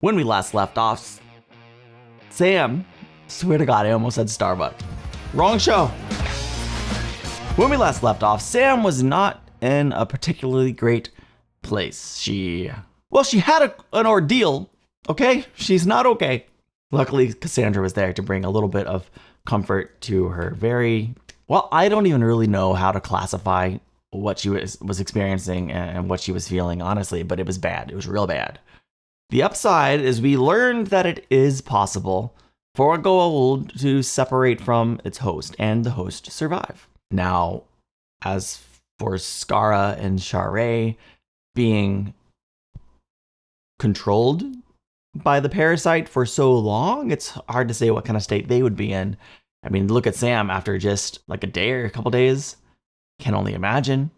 When we last left off, Sam, swear to God, I almost said Starbucks. Wrong show. When we last left off, Sam was not in a particularly great place. She had an ordeal, okay? She's not okay. Luckily, Cassandra was there to bring a little bit of comfort to her I don't even really know how to classify what she was experiencing and what she was feeling, honestly, but it was bad. It was real bad. The upside is we learned that it is possible for a Goa'uld to separate from its host and the host to survive. Now, as for Skara and Sharae being controlled by the parasite for so long, it's hard to say what kind of state they would be in. I mean, look at Sam after just like a day or a couple days. Can only imagine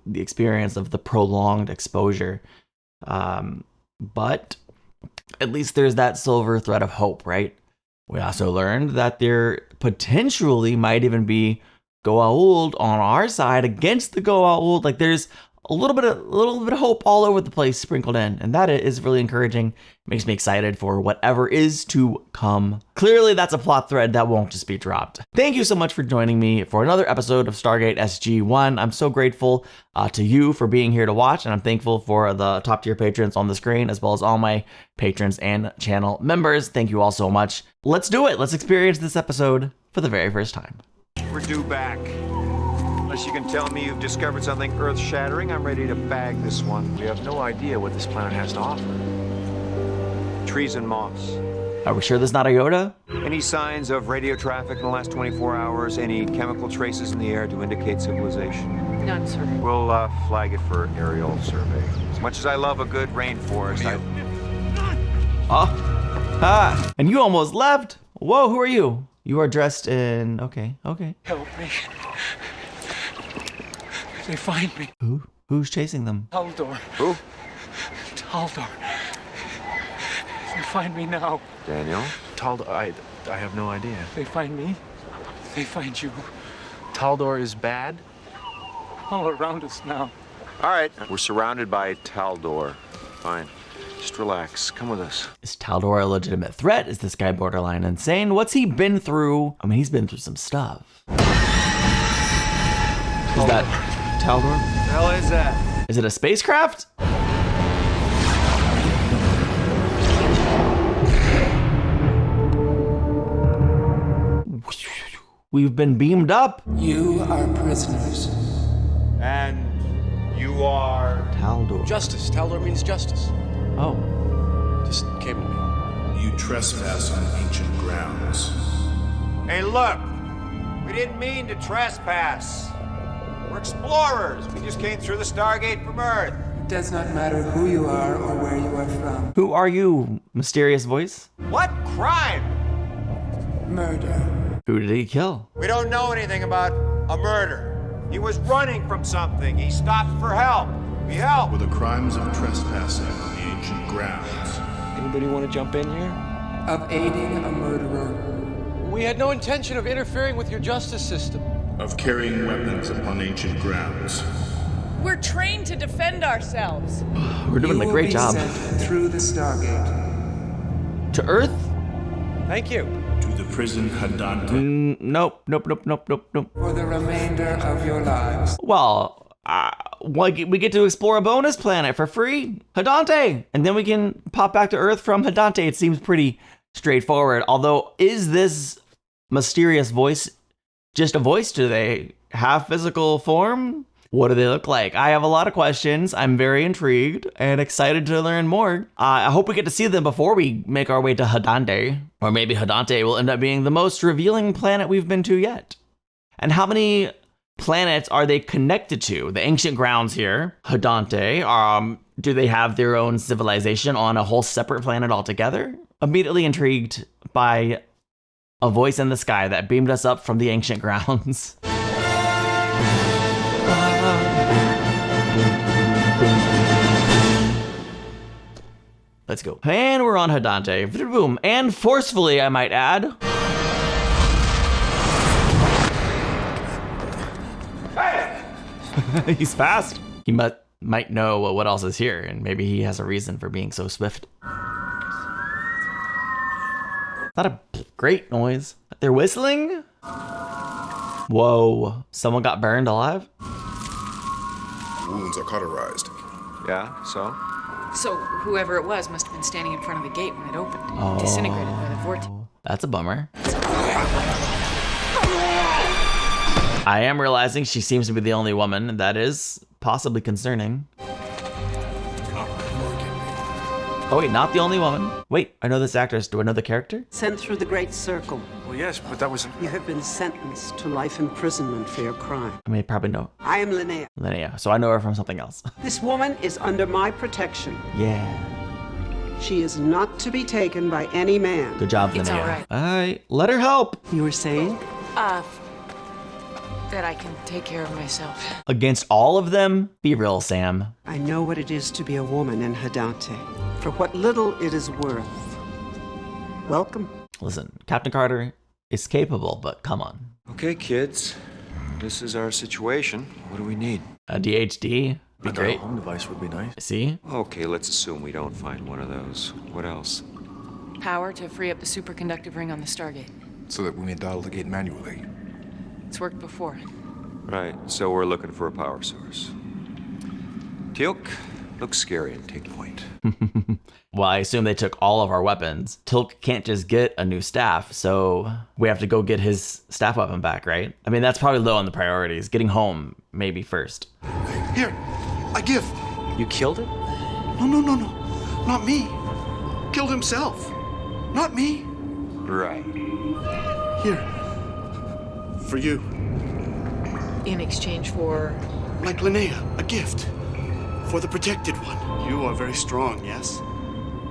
the experience of the prolonged exposure. But at least there's that silver thread of hope, right? We also learned that there potentially might even be Goa'uld on our side against the Goa'uld. Like there's a little bit of hope all over the place sprinkled in, and that is really encouraging. It makes me excited for whatever is to come. Clearly, that's a plot thread that won't just be dropped. Thank you so much for joining me for another episode of Stargate SG-1. I'm so grateful to you for being here to watch, and I'm thankful for the top tier patrons on the screen, as well as all my patrons and channel members. Thank you all so much. Let's do it. Let's experience this episode for the very first time. We're due back. Unless you can tell me you've discovered something earth-shattering, I'm ready to bag this one. We have no idea what this planet has to offer. Trees and moss. Are we sure there's not a Yoda? Any signs of radio traffic in the last 24 hours? Any chemical traces in the air to indicate civilization? None, sir. We'll flag it for aerial survey. As much as I love a good rainforest, And you almost left? Whoa, who are you? You are dressed in... Okay. Help me. They find me. Who's chasing them? Taldor. Who? Taldor. They find me now. Daniel? Taldor, I have no idea. They find me. They find you. Taldor is bad? All around us now. All right, we're surrounded by Taldor. Fine. Just relax. Come with us. Is Taldor a legitimate threat? Is this guy borderline insane? What's he been through? I mean, he's been through some stuff. Is that Taldor? What the hell is that? Is it a spacecraft? We've been beamed up. You are prisoners. And you are... Taldor. Justice. Taldor means justice. Oh. Just came to me. You trespass on ancient grounds. Hey, look! We didn't mean to trespass. We're explorers. We just came through the Stargate from Earth. It does not matter who you are or where you are from. Who are you, mysterious voice? What crime? Murder. Who did he kill? We don't know anything about a murder. He was running from something. He stopped for help. We helped. For the crimes of trespassing on the ancient grounds. Anybody want to jump in here? Of aiding a murderer. We had no intention of interfering with your justice system. Of carrying weapons upon ancient grounds. We're trained to defend ourselves. We're doing a great job. You will be sent through the Stargate. To Earth? Thank you. To the prison Hadante. Nope. For the remainder of your lives. Well, we get to explore a bonus planet for free, Hadante, and then we can pop back to Earth from Hadante. It seems pretty straightforward. Although, is this mysterious voice just a voice? Do they have physical form? What do they look like? I have a lot of questions. I'm very intrigued and excited to learn more. I hope we get to see them before we make our way to Hadante. Or maybe Hadante will end up being the most revealing planet we've been to yet. And how many planets are they connected to? The ancient grounds here, Hadante, do they have their own civilization on a whole separate planet altogether? Immediately intrigued by a voice in the sky that beamed us up from the ancient grounds. Let's go. And we're on Hadante. Boom. And forcefully, I might add. Hey! He's fast. He might know what else is here, and maybe he has a reason for being so swift. Not a great noise. They're whistling? Whoa. Someone got burned alive? Wounds are cauterized. Yeah, so? So whoever it was must have been standing in front of the gate when it opened. Disintegrated by the vortex. That's a bummer. I am realizing she seems to be the only woman. That is possibly concerning. Oh wait, not the only woman. Wait, I know this actress. Do I know the character? Sent through the Great Circle. Well, yes, but that was... You have been sentenced to life imprisonment for your crime. I mean, probably no. I am Linnea. Linnea, so I know her from something else. This woman is under my protection. Yeah. She is not to be taken by any man. Good job, Linnea. It's all right. Alright, let her help. You were saying? That I can take care of myself. Against all of them? Be real, Sam. I know what it is to be a woman in Hadante. For what little it is worth. Welcome. Listen, Captain Carter is capable, but come on. Okay, kids. This is our situation. What do we need? A DHD? Be A great. home device would be nice. See? Okay, let's assume we don't find one of those. What else? Power to free up the superconductive ring on the Stargate. So that we may dial the gate manually. It's worked before. Right, so we're looking for a power source. Teal'c, look scary and take point. Well, I assume they took all of our weapons. Teal'c can't just get a new staff, so we have to go get his staff weapon back, right? I mean, that's probably low on the priorities. Getting home, maybe first. Here, I give. You killed it? No, not me. Killed himself. Not me. Right. Here. For you. In exchange for... Like Linnea, a gift. For the protected one. You are very strong, yes?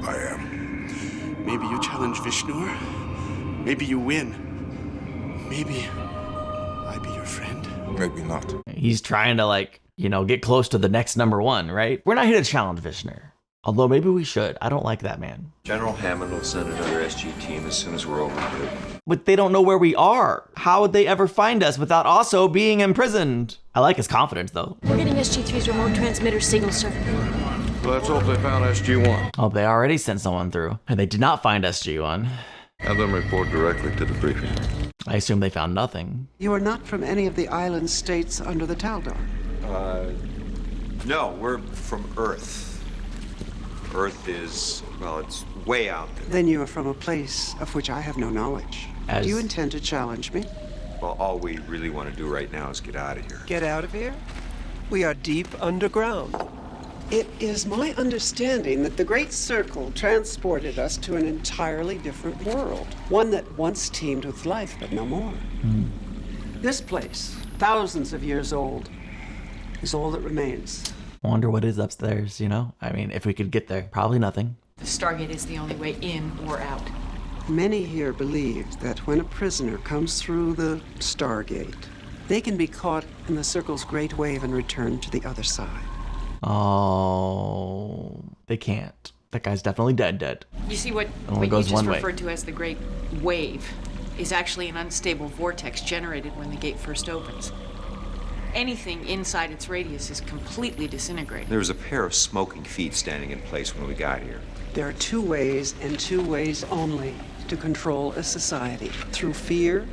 I am. Maybe you challenge Vishnur. Maybe you win. Maybe I be your friend. Maybe not. He's trying to, like, you know, get close to the next #1, right? We're not here to challenge Vishnu. Although maybe we should. I don't like that man. General Hammond will send another SG team as soon as we're overdue. But they don't know where we are. How would they ever find us without also being imprisoned? I like his confidence, though. We're getting SG-3's remote transmitter signal survey. Let's hope they found SG-1. Oh, they already sent someone through. And they did not find SG-1. Have them report directly to the briefing. I assume they found nothing. You are not from any of the island states under the Taldor. No, we're from Earth. Earth is, well, it's way out there. Then you are from a place of which I have no knowledge. As- Do you intend to challenge me? Well, all we really want to do right now is get out of here. Get out of here? We are deep underground. It is my understanding that the Great Circle transported us to an entirely different world. One that once teemed with life, but no more. This place, thousands of years old, is all that remains. I wonder what is upstairs, you know? I mean, if we could get there, probably nothing. The Stargate is the only way in or out. Many here believe that when a prisoner comes through the Stargate, they can be caught in the Circle's great wave and returned to the other side. Oh, they can't. That guy's definitely dead. You see, what Only you goes just one way. referred to as the Great Wave is actually an unstable vortex generated when the gate first opens. Anything inside its radius is completely disintegrated. There was a pair of smoking feet standing in place when we got here. There are two ways, and two ways only, to control a society: through fear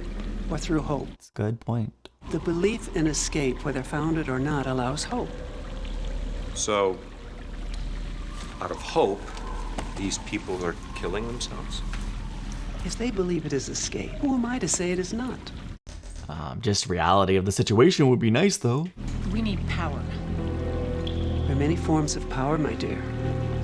or through hope. That's a good point. The belief in escape, whether founded or not, allows hope. So, out of hope, these people are killing themselves? If they believe it is escape, who am I to say it is not? Just reality of the situation would be nice, though. We need power. There are many forms of power, my dear.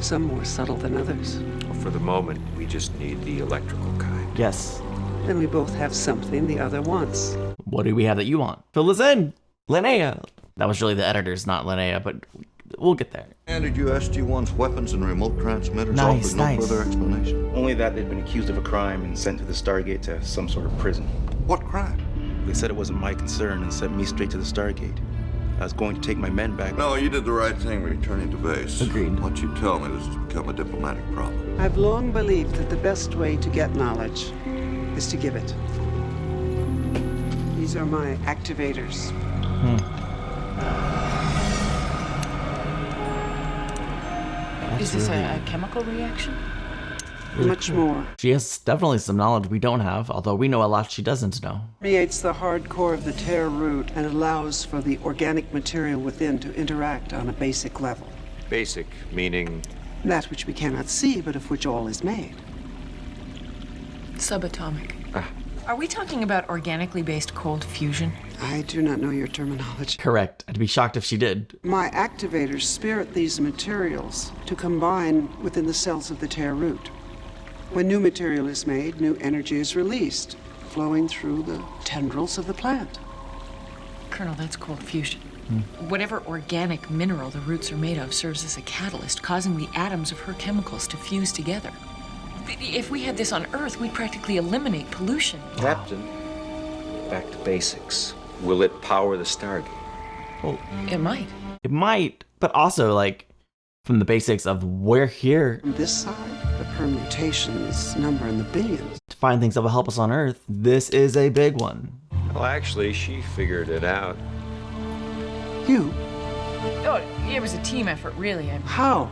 Some more subtle than others. Well, for the moment, we just need the electrical kind. Yes. Then we both have something the other wants. What do we have that you want? Fill us in. Linnea. That was really the editors, not Linnea, but we'll get there. Handed you SG-1's weapons and remote transmitters, Nice, offered no nice. further explanation. Only that they'd been accused of a crime and sent to the Stargate to some sort of prison. What crime? They said it wasn't my concern and sent me straight to the Stargate. I was going to take my men back. No, you did the right thing returning to base. Agreed. Once you tell me, this has become a diplomatic problem. I've long believed that the best way to get knowledge is to give it. These are my activators. Is this a chemical reaction? Much more. She has definitely some knowledge we don't have, although we know a lot she doesn't know. Creates the hard core of the tear root and allows for the organic material within to interact on a basic level. Basic, meaning? That which we cannot see, but of which all is made. Subatomic. Are we talking about organically based cold fusion? I do not know your terminology. Correct. I'd be shocked if she did. My activators spirit these materials to combine within the cells of the tear root. When new material is made, new energy is released, flowing through the tendrils of the plant. Colonel, that's cold fusion. Whatever organic mineral the roots are made of serves as a catalyst, causing the atoms of her chemicals to fuse together. If we had this on Earth, we'd practically eliminate pollution. Captain, back to basics. Will it power the Stargate? Well, it might. It might, but also, like, from the basics of we're here. On this side, the permutations number in the billions. To find things that will help us on Earth, this is a big one. Well, actually, she figured it out. You? Oh, it was a team effort, really. How?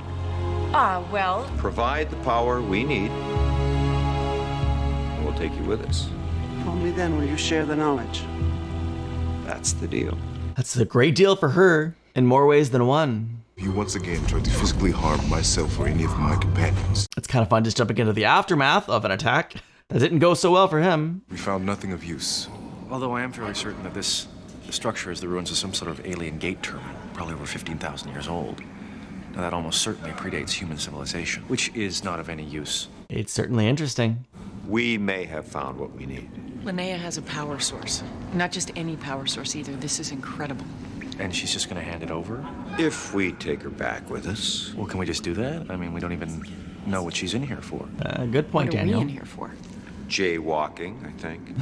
Well... Provide the power we need, and we'll take you with us. Only then will you share the knowledge. That's the deal. That's a great deal for her, in more ways than one. You once again tried to physically harm myself or any of my companions. It's kind of fun just jumping into the aftermath of an attack. That didn't go so well for him. We found nothing of use. Although I am fairly certain that the structure is the ruins of some sort of alien gate terminal, probably over 15,000 years old. Now that almost certainly predates human civilization, which is not of any use. It's certainly interesting. We may have found what we need. Linnea has a power source. Not just any power source either. This is incredible. And she's just gonna hand it over? If we take her back with us. Well, can we just do that? I mean, we don't even know what she's in here for. Good point, Daniel. Daniel. What are we in here for? Jaywalking, I think.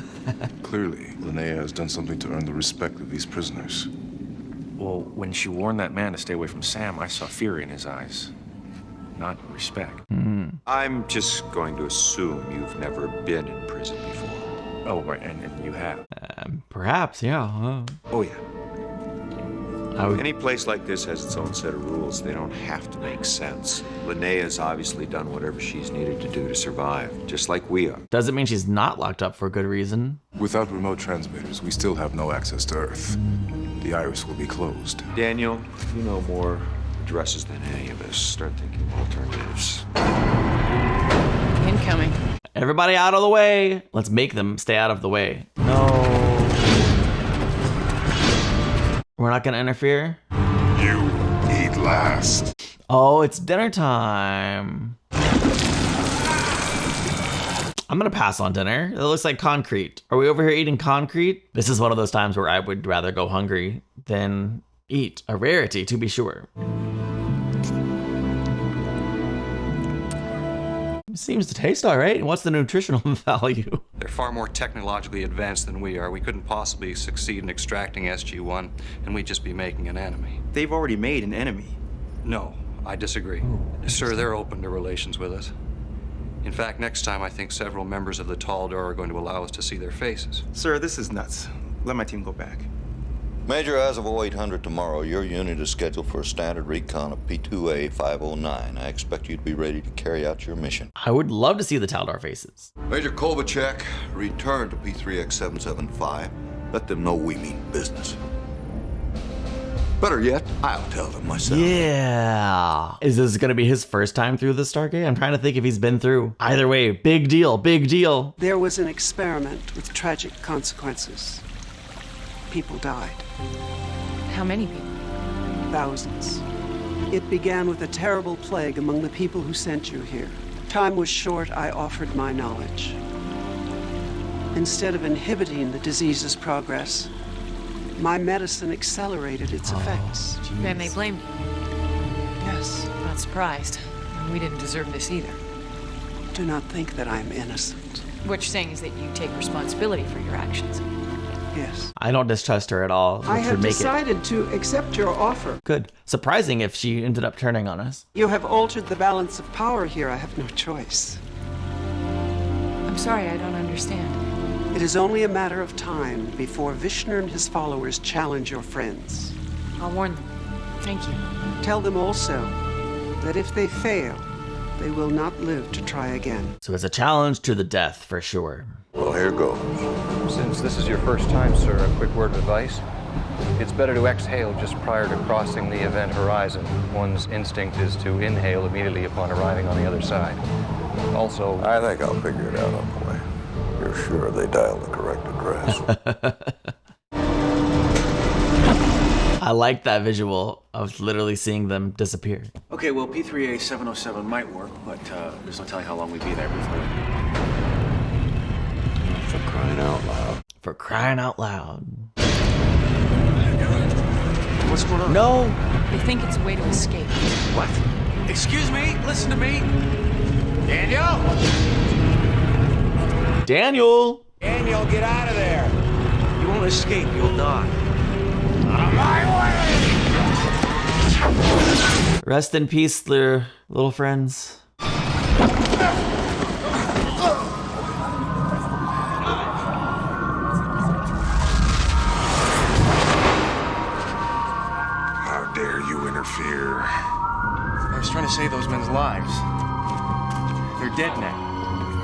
Clearly, Linnea has done something to earn the respect of these prisoners. Well, when she warned that man to stay away from Sam, I saw fury in his eyes. Not respect. I'm just going to assume you've never been in prison before. Oh, right, and you have. Perhaps, yeah. Oh, yeah. I would... Any place like this has its own set of rules. They don't have to make sense. Linnea's obviously done whatever she's needed to do to survive, just like we are. Doesn't mean she's not locked up for a good reason. Without remote transmitters, we still have no access to Earth. The iris will be closed. Daniel, you know more addresses than any of us. Start thinking alternatives. Incoming. Everybody out of the way. Let's make them stay out of the way. No. We're not gonna interfere? You eat last. Oh, it's dinner time. I'm gonna pass on dinner. It looks like concrete. Are we over here eating concrete? This is one of those times where I would rather go hungry than eat. A rarity, to be sure. Seems to taste all right. What's the nutritional value? They're far more technologically advanced than we are. We couldn't possibly succeed in extracting SG-1, and we'd just be making an enemy. They've already made an enemy. No, I disagree. Sir, they're open to relations with us. In fact, next time I think several members of the Taldor are going to allow us to see their faces. Sir, this is nuts. Let my team go back. Major, as of 0800 tomorrow, your unit is scheduled for a standard recon of P2A 509. I expect you to be ready to carry out your mission. I would love to see the Taldor faces. Major Kovacek, return to P3X775. Let them know we mean business. Better yet, I'll tell them myself. Yeah. Is this gonna be his first time through the Stargate? I'm trying to think if he's been through. Either way, big deal, big deal. There was an experiment with tragic consequences. People died. How many people? Thousands. It began with a terrible plague among the people who sent you here. Time was short, I offered my knowledge. Instead of inhibiting the disease's progress, my medicine accelerated its effects. Then they blamed you. Yes. Not surprised. We didn't deserve this either. Do not think that I'm innocent. What you're saying is that you take responsibility for your actions. Yes. I don't distrust her at all. I have decided to accept your offer. Good. Surprising if she ended up turning on us. You have altered the balance of power here. I have no choice. I'm sorry, I don't understand. It is only a matter of time before Vishnu and his followers challenge your friends. I'll warn them. Thank you. Tell them also that if they fail, they will not live to try again. So it's a challenge to the death for sure. Well, here goes. Since this is your first time, sir, a quick word of advice. It's better to exhale just prior to crossing the event horizon. One's instinct is to inhale immediately upon arriving on the other side. Also, I think I'll figure it out on the way. You're sure they dialed the correct address? I like that visual of literally seeing them disappear. Okay, well, P3A-707 might work, but there's no telling how long we'd be there before. For crying out loud. For crying out loud. What's going on? No! They think it's a way to escape. What? Excuse me, listen to me. Daniel! Daniel! Daniel, get out of there! You won't escape, you'll die. Out of my way! Rest in peace, their little friends. How dare you interfere? I was trying to save those men's lives. They're dead now.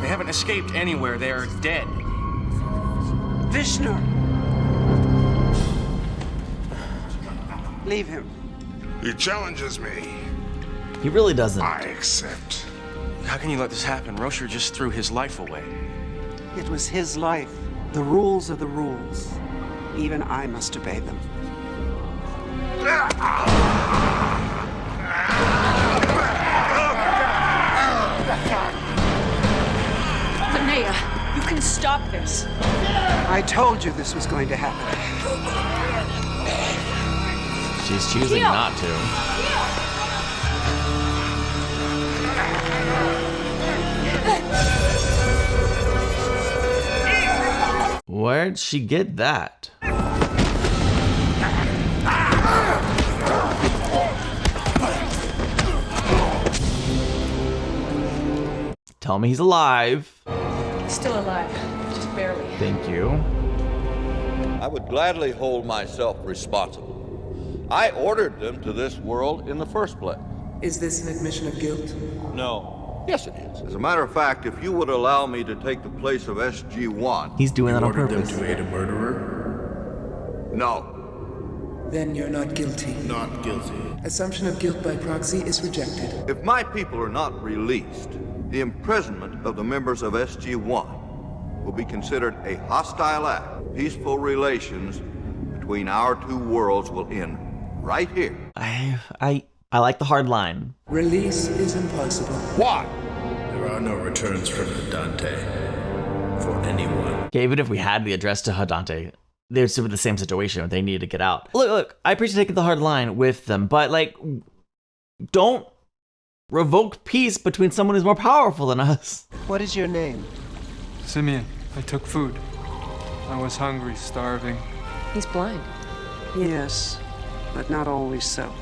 They haven't escaped anywhere. They are dead. Vishnu! Leave him. He challenges me. He really doesn't. I accept. How can you let this happen? Rosher just threw his life away. It was his life. The rules are the rules. Even I must obey them. Linnea, you can stop this. I told you this was going to happen. She's choosing not to. Where'd she get that? Tell me he's alive. Still alive, just barely. Thank you. I would gladly hold myself responsible. I ordered them to this world in the first place. Is this an admission of guilt? No. Yes, it is. As a matter of fact, if you would allow me to take the place of SG-1... He's doing that on Ordered them purpose. to aid a murderer? No. Then you're not guilty. Not guilty. Assumption of guilt by proxy is rejected. If my people are not released, the imprisonment of the members of SG-1 will be considered a hostile act. Peaceful relations between our two worlds will end right here. I like the hard line. Release is impossible. Why? There are no returns from Hadante for anyone. Okay, even if we had the address to Hadante, they're still in the same situation. They need to get out. Look, I appreciate taking the hard line with them, but like, don't revoke peace between someone who's more powerful than us. What is your name? Simeon, I took food. I was hungry, starving. He's blind. Yes, but not always so.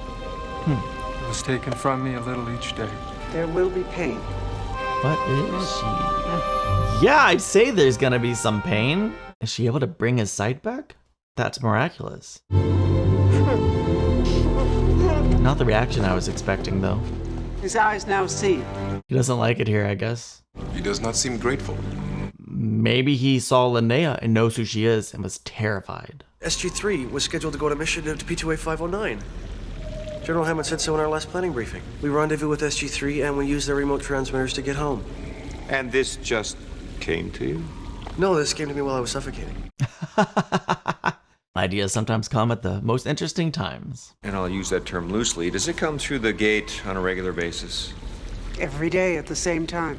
It was taken from me a little each day. There will be pain. What is she? Yeah, I'd say there's gonna be some pain. Is she able to bring his sight back? That's miraculous. Not the reaction I was expecting, though. His eyes now see. He doesn't like it here, I guess. He does not seem grateful. Maybe he saw Linnea and knows who she is and was terrified. SG-3 was scheduled to go on a mission to P2A-509. General Hammond said so in our last planning briefing. We rendezvous with SG-3 and we used their remote transmitters to get home. And this just came to you? No, this came to me while I was suffocating. Ideas sometimes come at the most interesting times. And I'll use that term loosely. Does it come through the gate on a regular basis? Every day at the same time.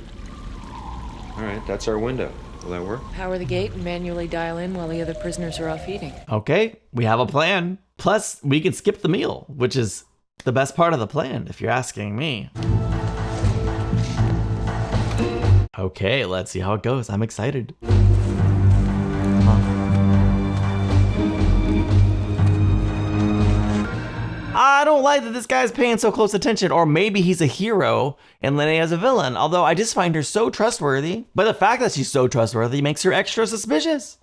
All right, that's our window. Will that work? Power the gate and manually dial in while the other prisoners are off eating. Okay, we have a plan. Plus, we can skip the meal, which is the best part of the plan, if you're asking me. Okay, let's see how it goes. I'm excited. I don't like that this guy's paying so close attention, or maybe he's a hero and Linnea's a villain, although I just find her so trustworthy. But the fact that she's so trustworthy makes her extra suspicious.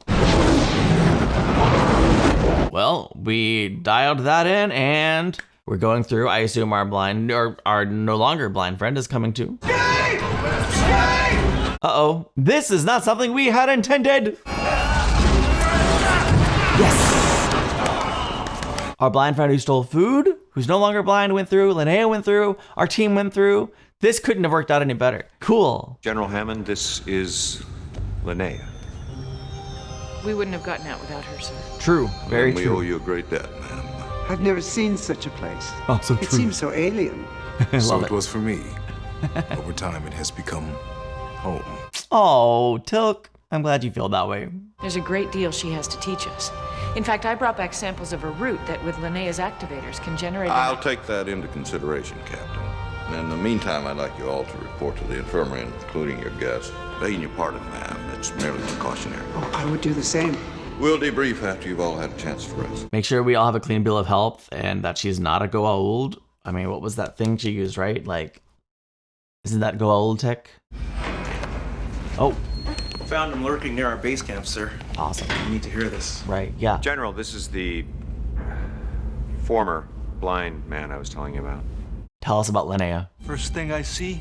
Well, we dialed that in and We're going through. I assume our blind, or our no longer blind friend is coming too. Uh-oh. This is not something we had intended. Yes. Our blind friend who stole food, who's no longer blind, went through. Linnea went through. Our team went through. This couldn't have worked out any better. Cool. General Hammond, this is Linnea. We wouldn't have gotten out without her, sir. True. Very we true. owe you a great debt, ma'am. I've never seen such a place. Oh, so true. It seems so alien. So it was for me. Over time, it has become home. Oh, Tilk. I'm glad you feel that way. There's a great deal she has to teach us. In fact, I brought back samples of her root that, with Linnea's activators, can generate... I'll take that into consideration, Captain. And in the meantime, I'd like you all to report to the infirmary, including your guests. Begging your pardon, ma'am. It's merely precautionary. Oh, I would do the same. We'll debrief after you've all had a chance to rest. Make sure we all have a clean bill of health and that she's not a Goa'uld. I mean, what was that thing she used, right? Like, isn't that Goa'uld tech? Oh. Found him lurking near our base camp, sir. Awesome. You need to hear this. Right, yeah. General, this is the former blind man I was telling you about. Tell us about Linnea. First thing I see,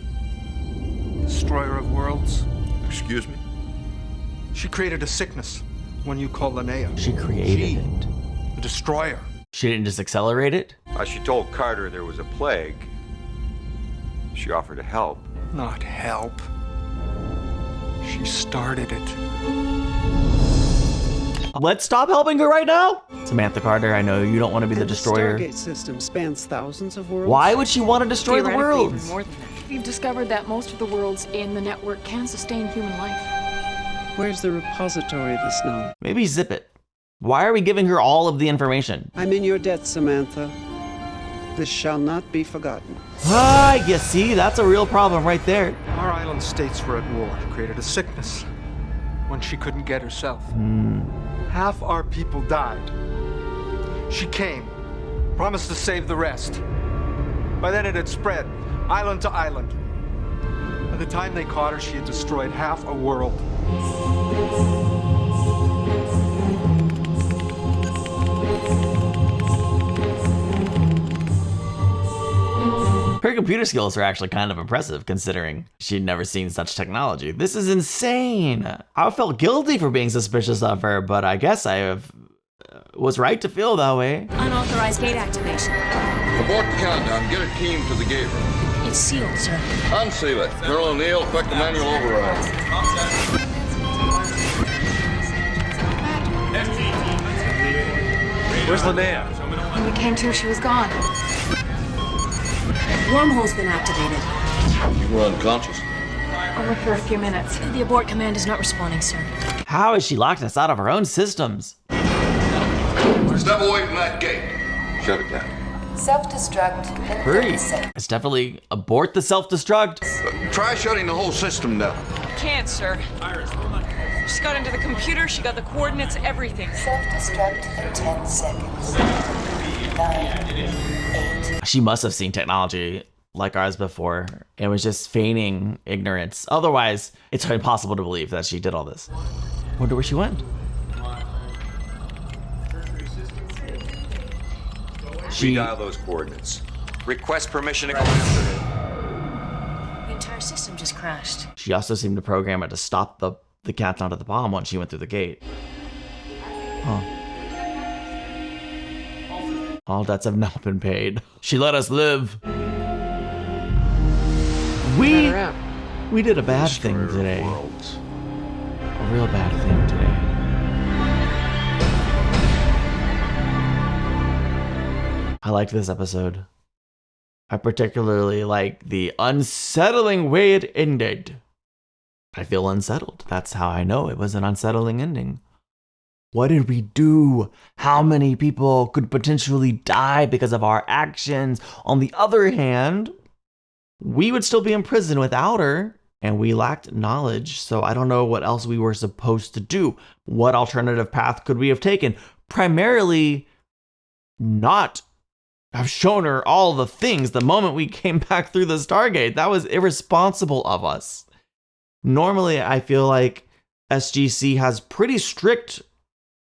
destroyer of worlds. Excuse me? She created a sickness, one you call Linnea. She created it. The destroyer. She didn't just accelerate it? She told Carter there was a plague. She offered to help. Not help. She started it. Let's stop helping her right now. Samantha Carter, I know you don't want to be the destroyer. The Stargate system spans thousands of worlds. Why would she want to destroy the world? Even more than that. We've discovered that most of the worlds in the network can sustain human life. Where's the repository of this now? Maybe zip it. Why are we giving her all of the information? I'm in your debt, Samantha. This shall not be forgotten. Ah, you see, that's a real problem right there. Our island states were at war, created a sickness, one she couldn't get herself. Half our people died. She came, promised to save the rest. By then it had spread, island to island. By the time they caught her, she had destroyed half a world. Her computer skills are actually kind of impressive considering she'd never seen such technology. This is insane. I felt guilty for being suspicious of her, but I guess I was right to feel that way. Unauthorized gate activation. Abort the countdown. Get a team to the gate room. It's sealed, sir. Unseal it. Colonel O'Neill, effect the manual override. Where's Linnea? When we came to, she was gone. Wormhole's been activated. You were unconscious. Only for a few minutes. The abort command is not responding, sir. How has she locked us out of her own systems? Step away from that gate. Shut it down. Self-destruct in 30 seconds. It's definitely abort the self-destruct. Try shutting the whole system down. Can't, sir. She's got into the computer, she got the coordinates, everything. Self-destruct in 10 seconds. 9, 8. She must have seen technology like ours before and was just feigning ignorance. Otherwise, it's impossible to believe that she did all this. Wonder where she went. Redial those coordinates. Request permission to The entire system just crashed. She also seemed to program it to stop the countdown to the bomb once she went through the gate. Huh. All debts have now been paid. She let us live. We did a bad thing today. A real bad thing today. I liked this episode. I particularly like the unsettling way it ended. I feel unsettled. That's how I know it was an unsettling ending. What did we do? How many people could potentially die because of our actions? On the other hand, we would still be in prison without her, and we lacked knowledge, so I don't know what else we were supposed to do. What alternative path could we have taken? Primarily, not have shown her all the things the moment we came back through the Stargate. That was irresponsible of us. Normally, I feel like SGC has pretty strict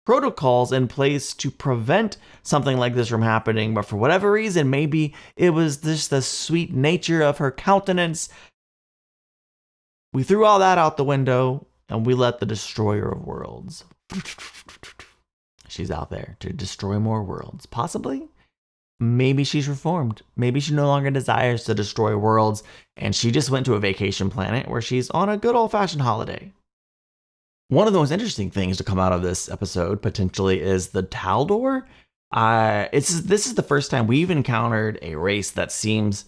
protocols in place to prevent something like this from happening, but for whatever reason, maybe it was just the sweet nature of her countenance. We threw all that out the window and we let the destroyer of worlds. She's out there to destroy more worlds. Possibly. Maybe she's reformed. Maybe she no longer desires to destroy worlds and she just went to a vacation planet where she's on a good old-fashioned holiday. One of the most interesting things to come out of this episode, potentially, is the Taldor. This is the first time we've encountered a race that seems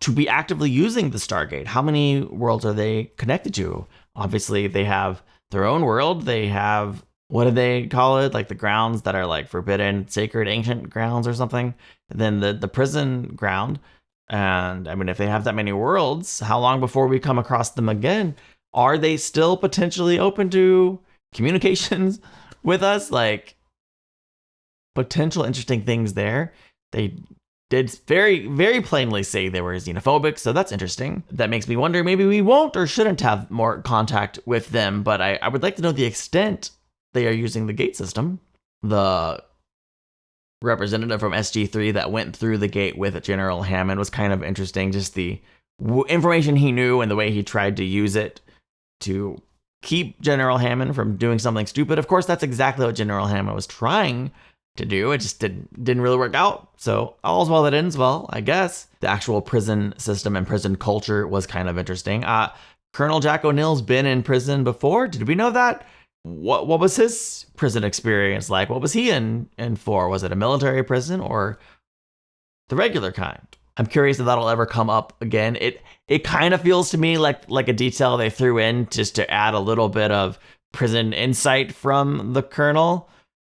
to be actively using the Stargate. How many worlds are they connected to? Obviously, they have their own world. They have, what do they call it? Like the grounds that are like forbidden, sacred, ancient grounds or something. And then the prison ground. And I mean, if they have that many worlds, how long before we come across them again? Are they still potentially open to communications with us? Like, potential interesting things there. They did very, very plainly say they were xenophobic, so that's interesting. That makes me wonder, maybe we won't or shouldn't have more contact with them, but I would like to know the extent they are using the gate system. The representative from SG-3 that went through the gate with General Hammond was kind of interesting, just the information he knew and the way he tried to use it to keep General Hammond from doing something stupid. Of course, that's exactly what General Hammond was trying to do. It just didn't really work out. So all's well that ends well, I guess. The actual prison system and prison culture was kind of interesting. Colonel Jack O'Neill's been in prison before. Did we know that? What was his prison experience like? What was he in for? Was it a military prison or the regular kind? I'm curious if that'll ever come up again. It kind of feels to me like a detail they threw in just to add a little bit of prison insight from the Colonel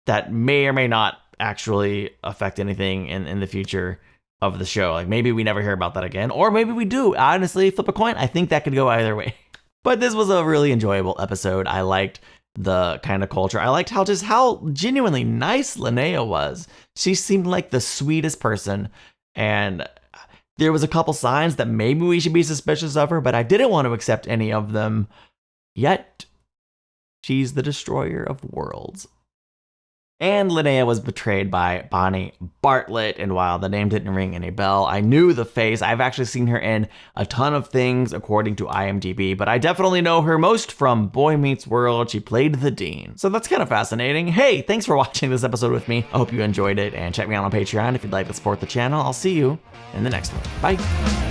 that may or may not actually affect anything in the future of the show. Like maybe we never hear about that again, or maybe we do. Honestly, flip a coin. I think that could go either way. But this was a really enjoyable episode. I liked the kind of culture. I liked how genuinely nice Linnea was. She seemed like the sweetest person, and there was a couple signs that maybe we should be suspicious of her, but I didn't want to accept any of them yet. She's the destroyer of worlds. And Linnea was betrayed by Bonnie Bartlett, and while the name didn't ring any bell, I knew the face. I've actually seen her in a ton of things according to IMDb, but I definitely know her most from Boy Meets World. She played the Dean. So that's kind of fascinating. Hey, thanks for watching this episode with me. I hope you enjoyed it, and check me out on Patreon if you'd like to support the channel. I'll see you in the next one. Bye.